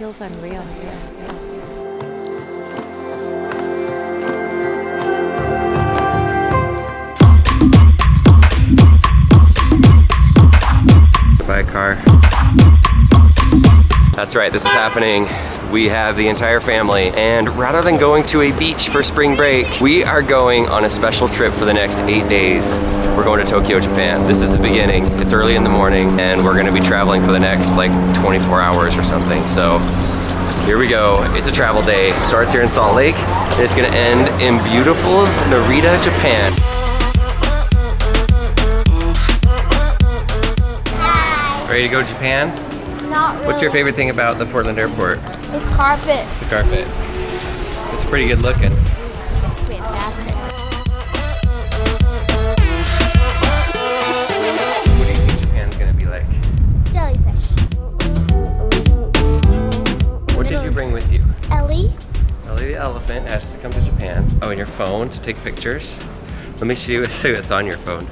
feels unreal. Buy a car. That's right, this is happening. We have the entire family, and rather than going to a beach for spring break, we are going on a special trip for the next 8 days. We're going to Tokyo, Japan. This is the beginning. It's early in the morning, and we're gonna be traveling for the next like 24 hours or something. So here we go. It's a travel day. Starts here in Salt Lake, and it's gonna end in beautiful Narita, Japan. Ready to go to Japan? Not really. What's your favorite thing about the Portland airport? It's carpet. The carpet. It's pretty good looking. It's fantastic. What do you think Japan's gonna be like? Jellyfish. What did you bring with you? Ellie. Ellie the elephant asked to come to Japan. Oh, and your phone to take pictures? Let me show you what's on your phone.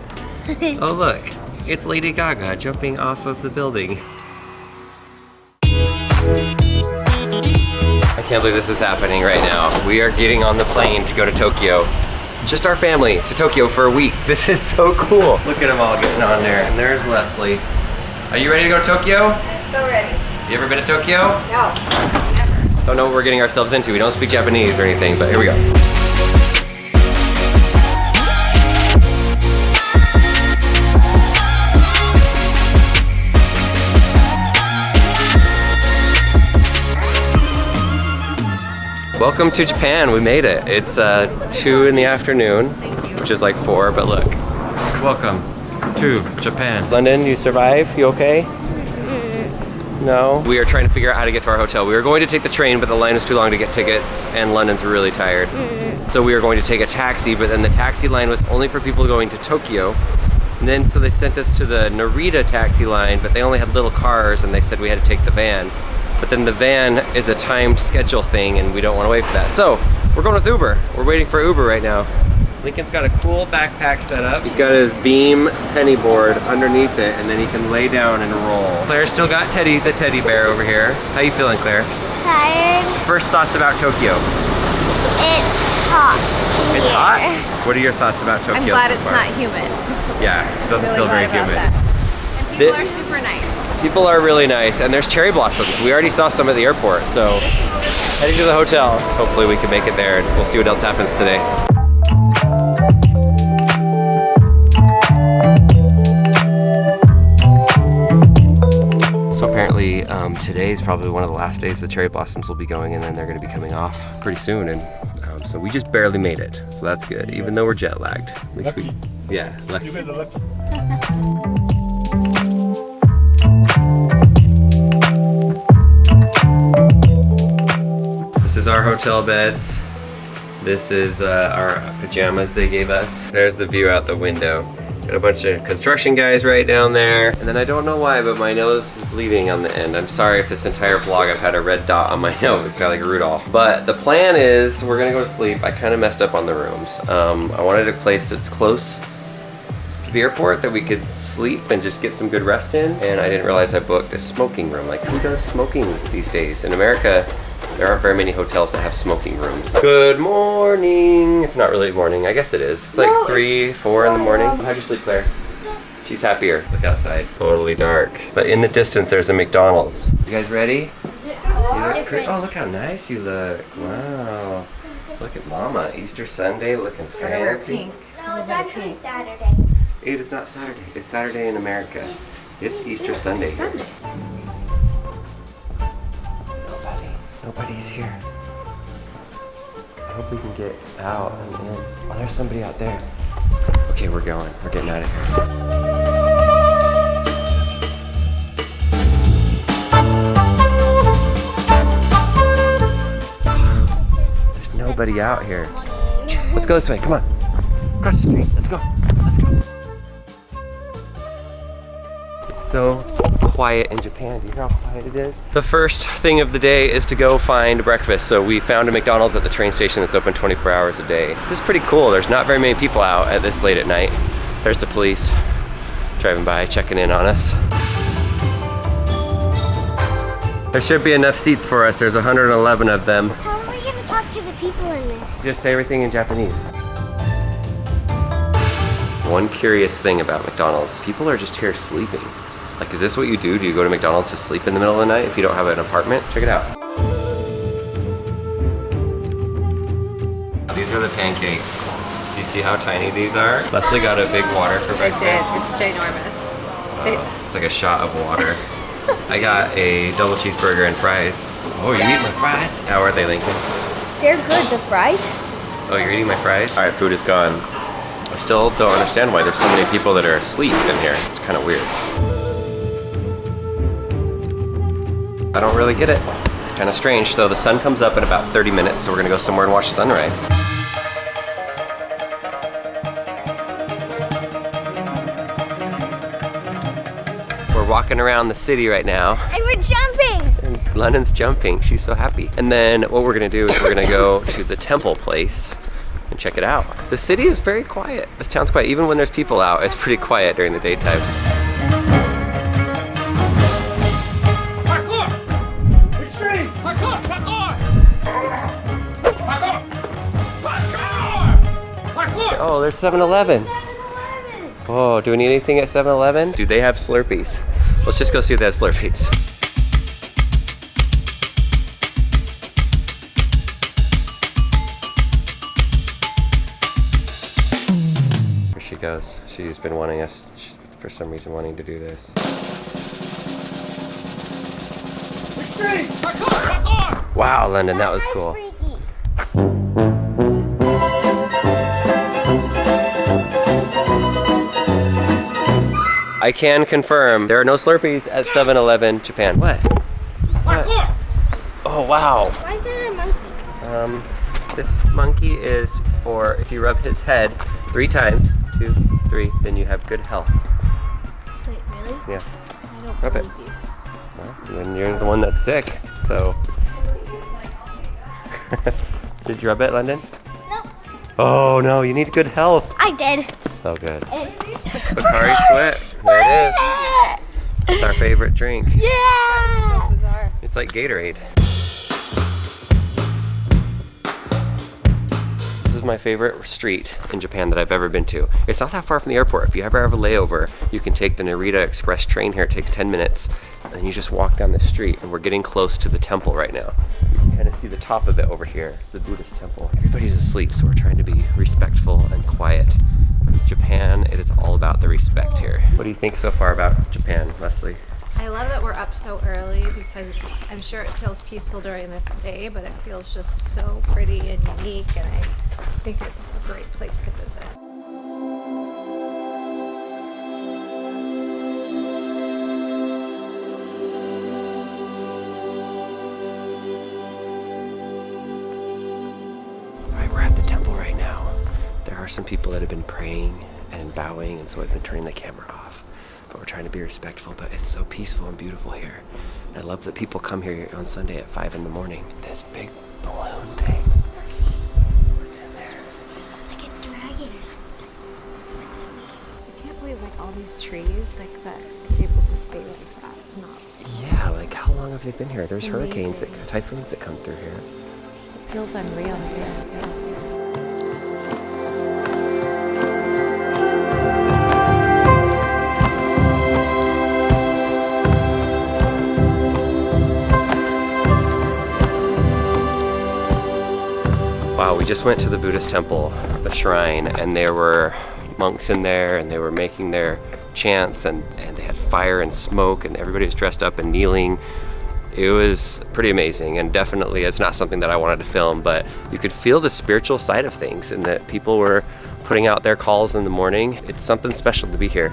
Oh look, it's Lady Gaga jumping off of the building. I can't believe this is happening right now. We are getting on the plane to go to Tokyo. Just our family to Tokyo for a week. This is so cool. Look at them all getting on there. And there's Leslie. Are you ready to go to Tokyo? I'm so ready. You ever been to Tokyo? No, never. Don't know what we're getting ourselves into. We don't speak Japanese or anything, but here we go. Welcome to Japan. We made it. It's 2 in the afternoon, which is like 4, but look. Welcome to Japan. London, you survive? You okay? No? We are trying to figure out how to get to our hotel. We were going to take the train, but the line was too long to get tickets, and London's really tired. So we were going to take a taxi, but then the taxi line was only for people going to Tokyo. And then, so they sent us to the Narita taxi line, but they only had little cars, and they said we had to take the van. But then the van is a timed schedule thing, and we don't want to wait for that. So we're going with Uber. We're waiting for Uber right now. Lincoln's got a cool backpack set up. He's got his beam penny board underneath it, and then he can lay down and roll. Claire's still got Teddy, the teddy bear over here. How you feeling, Claire? Tired. First thoughts about Tokyo. It's hot. It's hot? What are your thoughts about Tokyo? I'm glad so it's far? not humid. Yeah, it doesn't Really feel very glad about humid. that. And people are super nice. People are really nice, and there's cherry blossoms. We already saw some at the airport, so heading to the hotel. Hopefully we can make it there, and we'll see what else happens today. So apparently today is probably one of the last days the cherry blossoms will be going, and then they're going to be coming off pretty soon. And so we just barely made it, so that's good. Even though we're jet lagged, at least we, yeah, lucky. You guys are lucky. This is our hotel beds. This is our pajamas they gave us. There's the view out the window. Got a bunch of construction guys right down there. And then I don't know why, but my nose is bleeding on the end. I'm sorry if this entire vlog I've had a red dot on my nose, kind of like Rudolph. But the plan is we're gonna go to sleep. I kind of messed up on the rooms. I wanted a place that's close to the airport that we could sleep and just get some good rest in. And I didn't realize I booked a smoking room. Like, who does smoking these days? In America, there aren't very many hotels that have smoking rooms. Good morning. It's not really morning. I guess it is. It's like 3, 4 in the morning. How'd you sleep, Claire? She's happier. Look outside. Totally dark. But in the distance, there's a McDonald's. You guys ready? You look pretty. Oh, look how nice you look. Wow. Look at Mama. Easter Sunday looking fancy. Pink. No, it's actually Saturday. It's not Saturday. It's Saturday in America. It's Easter Sunday. Here. Nobody's here. I hope we can get out and in. Oh, there's somebody out there. Okay, we're going. We're getting out of here. There's nobody out here. Let's go this way. Come on. Across the street. Let's go. Let's go. It's so quiet in Japan. Do you hear how quiet it is? The first thing of the day is to go find breakfast. So we found a McDonald's at the train station that's open 24 hours a day. This is pretty cool. There's not very many people out at this late at night. There's the police driving by, checking in on us. There should be enough seats for us. There's 111 of them. How are we gonna talk to the people in there? Just say everything in Japanese. One curious thing about McDonald's, people are just here sleeping. Like, is this what you do? Do you go to McDonald's to sleep in the middle of the night if you don't have an apartment? Check it out. These are the pancakes. Do you see how tiny these are? Leslie got a big water for breakfast. I did. It's ginormous. It's like a shot of water. I got a double cheeseburger and fries. Oh, you eat my fries? How are they, Lincoln? They're good, the fries. Oh, you're eating my fries? All right, food is gone. I still don't understand why there's so many people that are asleep in here. It's kind of weird. I don't really get it. It's kind of strange. So the sun comes up in about 30 minutes, so we're gonna go somewhere and watch sunrise. We're walking around the city right now. And we're jumping! And London's jumping, she's so happy. And then what we're gonna do is we're gonna go to the temple place and check it out. The city is very quiet. This town's quiet. Even when there's people out, it's pretty quiet during the daytime. Parkour! Extreme! Parkour! Parkour! Parkour! Parkour! Parkour! Oh, there's 7-Eleven. Oh, do we need anything at 7-Eleven? Do they have Slurpees? Let's just go see if they have Slurpees. Here she goes. She's been wanting us, she's for some reason wanting to do this. Extreme! Parkour! Parkour! Wow, London, that was cool. Freaky. I can confirm there are no Slurpees at 7-Eleven Japan. What? Parkour! Oh, wow. Why is there a monkey? This monkey is for if you rub his head 3 times, 2, 3, then you have good health. Wait, really? Yeah. I don't Rub it. believe you. Well, then you're the one that's sick, so. Did you rub it, London? No. Oh no, you need good health. I did. Oh, good. Bakari Sweat. There it is. It's our favorite drink. Yeah! So bizarre. It's like Gatorade. This is my favorite street in Japan that I've ever been to. It's not that far from the airport. If you ever have a layover, you can take the Narita Express train here. It takes 10 minutes. And then you just walk down the street, and we're getting close to the temple right now. You can kind of see the top of it over here, the Buddhist temple. Everybody's asleep, so we're trying to be respectful and quiet. Because Japan, it is all about the respect here. What do you think so far about Japan, Leslie? I love that we're up so early because I'm sure it feels peaceful during the day, but it feels just so pretty and unique, and I think it's a great place to visit. All right, we're at the temple right now. There are some people that have been praying and bowing, and so I've been turning the camera off. But we're trying to be respectful, but it's so peaceful and beautiful here. And I love that people come here on Sunday at 5 in the morning. This big balloon thing. What's in there? It's like it's dragging or something. I can't believe like all these trees, like that it's able to stay like that. Yeah, like how long have they been here? There's It's hurricanes, amazing. typhoons that come through here. It feels unreal. Yeah. Wow, we just went to the Buddhist temple, the shrine, and there were monks in there, and they were making their chants, and they had fire and smoke, and everybody was dressed up and kneeling. It was pretty amazing, and definitely it's not something that I wanted to film, but you could feel the spiritual side of things, and that people were putting out their calls in the morning. It's something special to be here.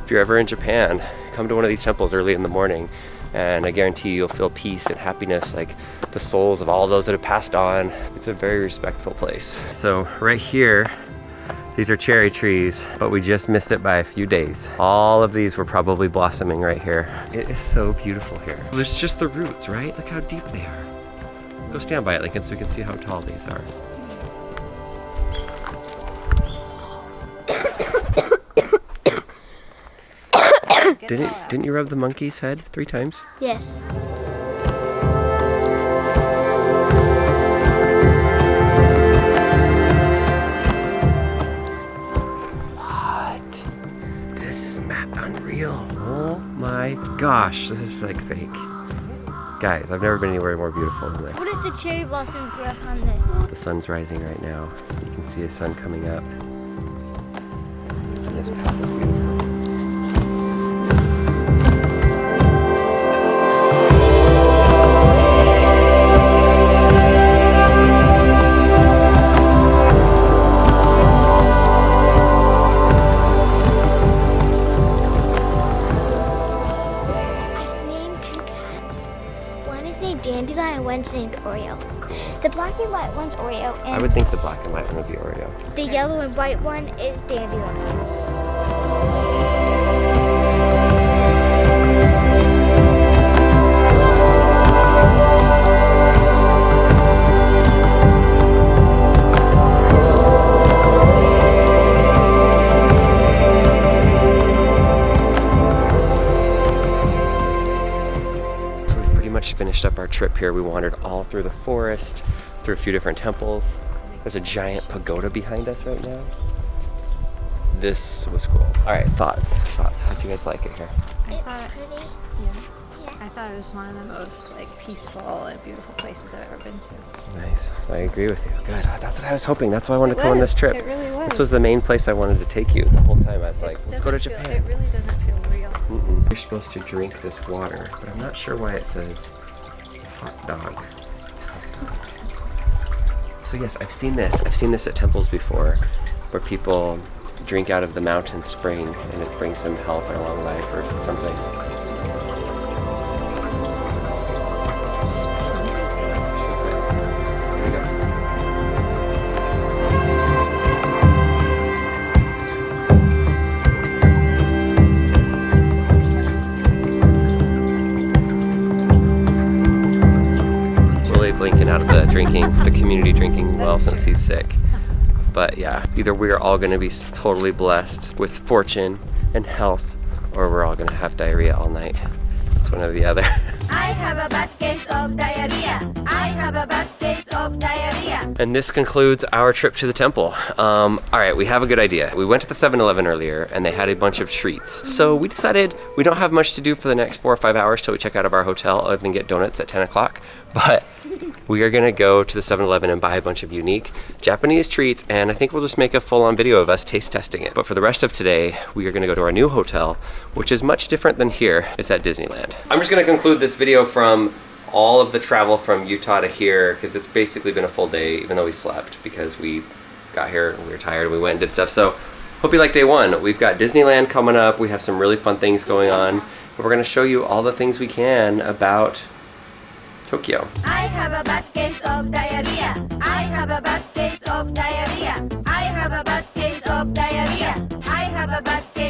If you're ever in Japan, come to one of these temples early in the morning, and I guarantee you'll feel peace and happiness, like the souls of all those that have passed on. It's a very respectful place. So right here, these are cherry trees, but we just missed it by a few days. All of these were probably blossoming right here. It is so beautiful here. There's just the roots, right? Look how deep they are. Go stand by it, Lincoln, so we can see how tall these are. Didn't you rub the monkey's head 3 times? Yes. like fake. Guys, I've never been anywhere more beautiful than this. What if the cherry blossoms were up on this? The sun's rising right now. You can see the sun coming up. And this path is beautiful. Dandelion and one's named Oreo. The black and white one's Oreo, I and would think the black and white one would be Oreo. the yellow and white one is Dandelion. Finished up our trip here. We wandered all through the forest, through a few different temples. There's a giant pagoda behind us right now. This was cool. All right, thoughts. How do you guys like it here? It's pretty. I thought it was one of the most like peaceful and beautiful places I've ever been to. Nice. I agree with you. Good. That's what I was hoping. That's why I wanted to come on this trip. It really was. This was the main place I wanted to take you the whole time. I was like, let's go to Doesn't Japan. It really doesn't feel real. You're supposed to drink this water, but I'm not sure why it says hot dog. So yes, I've seen this. I've seen this at temples before, where people drink out of the mountain spring, and it brings them health or long life or something. Here we go. Lincoln out of the community drinking well since he's sick. But yeah, either we are all going to be totally blessed with fortune and health, or we're all going to have diarrhea all night. It's one or the other. I have a bad case of diarrhea. I have a bad case of diarrhea. And this concludes our trip to the temple. All right, we have a good idea. We went to the 7-Eleven earlier and they had a bunch of treats. So we decided we don't have much to do for the next 4 or 5 hours till we check out of our hotel other than get donuts at 10 o'clock. But we are gonna go to the 7-Eleven and buy a bunch of unique Japanese treats, and I think we'll just make a full-on video of us taste testing it. But for the rest of today, we are gonna go to our new hotel, which is much different than here. It's at Disneyland. I'm just gonna conclude this video from all of the travel from Utah to here, because it's basically been a full day, even though we slept, because we got here and we were tired and we went and did stuff. So hope you liked day one. We've got Disneyland coming up. We have some really fun things going on, and we're gonna show you all the things we can about Tokyo. I have a bad case of diarrhea. I have a bad case of diarrhea. I have a bad case of diarrhea. I have a bad case